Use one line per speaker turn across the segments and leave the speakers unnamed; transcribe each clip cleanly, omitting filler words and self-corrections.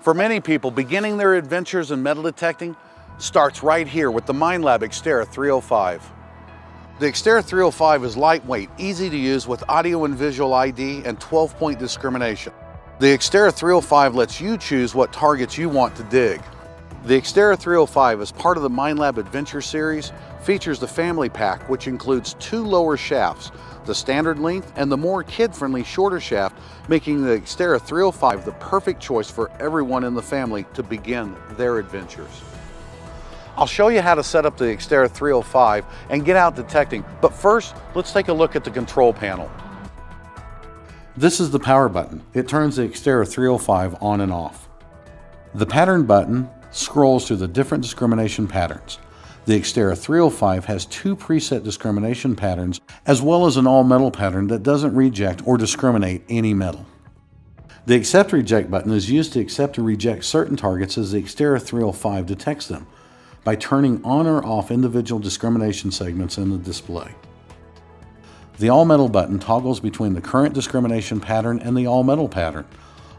For many people, beginning their adventures in metal detecting starts right here with the Minelab X-Terra 305. The X-Terra 305 is lightweight, easy to use with audio and visual ID and 12-point discrimination. The X-Terra 305 lets you choose what targets you want to dig. The X-Terra 305 is part of the Minelab Adventure series, features the family pack, which includes 2 lower shafts, the standard length and the more kid-friendly shorter shaft, making the X-Terra 305 the perfect choice for everyone in the family to begin their adventures. I'll show you how to set up the X-Terra 305 and get out detecting, but first, let's take a look at the control panel. This is the power button. It turns the X-Terra 305 on and off. The pattern button scrolls through the different discrimination patterns. The X-Terra 305 has 2 preset discrimination patterns as well as an all-metal pattern that doesn't reject or discriminate any metal. The Accept Reject button is used to accept or reject certain targets as the X-Terra 305 detects them by turning on or off individual discrimination segments in the display. The All-Metal button toggles between the current discrimination pattern and the all-metal pattern.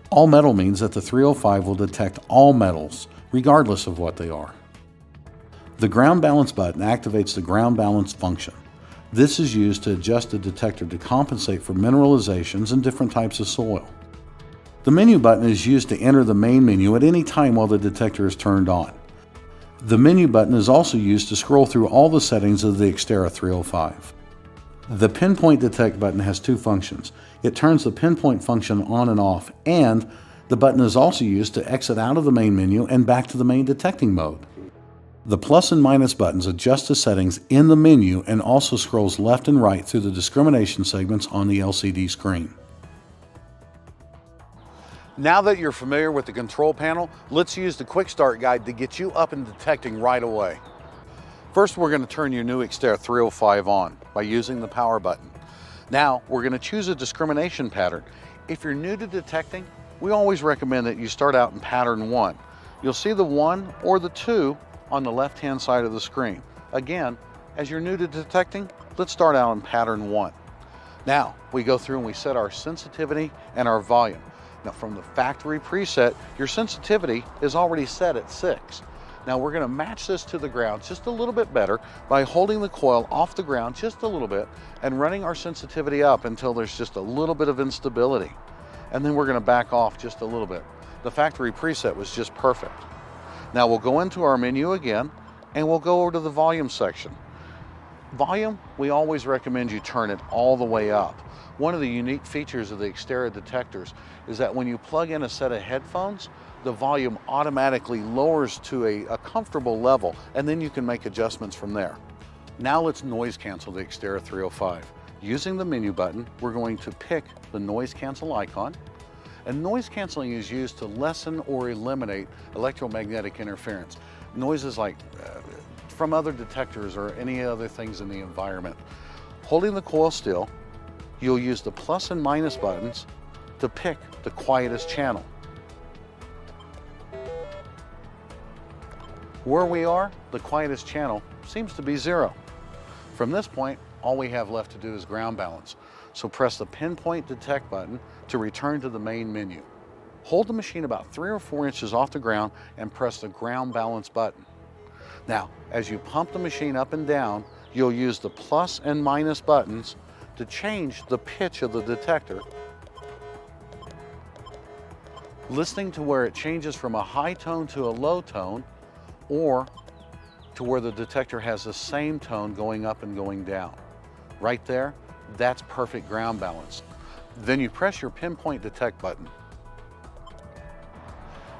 All-metal means that the 305 will detect all metals, regardless of what they are. The Ground Balance button activates the ground balance function. This is used to adjust the detector to compensate for mineralizations and different types of soil. The Menu button is used to enter the main menu at any time while the detector is turned on. The Menu button is also used to scroll through all the settings of the X-Terra 305. The Pinpoint Detect button has 2 functions. It turns the pinpoint function on and off, and the button is also used to exit out of the main menu and back to the main detecting mode. The plus and minus buttons adjust the settings in the menu and also scrolls left and right through the discrimination segments on the LCD screen. Now that you're familiar with the control panel, let's use the Quick Start Guide to get you up and detecting right away. First, we're going to turn your new X-Terra 305 on by using the power button. Now, we're going to choose a discrimination pattern. If you're new to detecting, we always recommend that you start out in pattern 1. You'll see the 1 or the 2 on the left-hand side of the screen. Again, as you're new to detecting, let's start out in pattern 1. Now, we go through and we set our sensitivity and our volume. Now, from the factory preset, your sensitivity is already set at 6. Now, we're going to match this to the ground just a little bit better by holding the coil off the ground just a little bit and running our sensitivity up until there's just a little bit of instability. And then we're going to back off just a little bit. The factory preset was just perfect. Now we'll go into our menu again and we'll go over to the volume section. Volume, we always recommend you turn it all the way up. One of the unique features of the X-Terra detectors is that when you plug in a set of headphones, the volume automatically lowers to a comfortable level, and then you can make adjustments from there. Now let's noise cancel the X-Terra 305. Using the menu button, we're going to pick the noise cancel icon. And noise canceling is used to lessen or eliminate electromagnetic interference. Noises like from other detectors or any other things in the environment. Holding the coil still, you'll use the plus and minus buttons to pick the quietest channel. Where we are, the quietest channel seems to be 0. From this point, all we have left to do is ground balance. So press the Pinpoint Detect button to return to the main menu. Hold the machine about 3 or 4 inches off the ground and press the Ground Balance button. Now, as you pump the machine up and down, you'll use the plus and minus buttons to change the pitch of the detector, listening to where it changes from a high tone to a low tone, or to where the detector has the same tone going up and going down. Right there, that's perfect ground balance. Then you press your Pinpoint Detect button.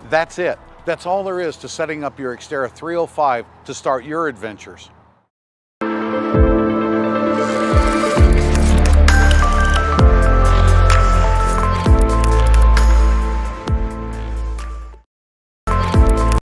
That's it. That's all there is to setting up your X-Terra 305 to start your adventures.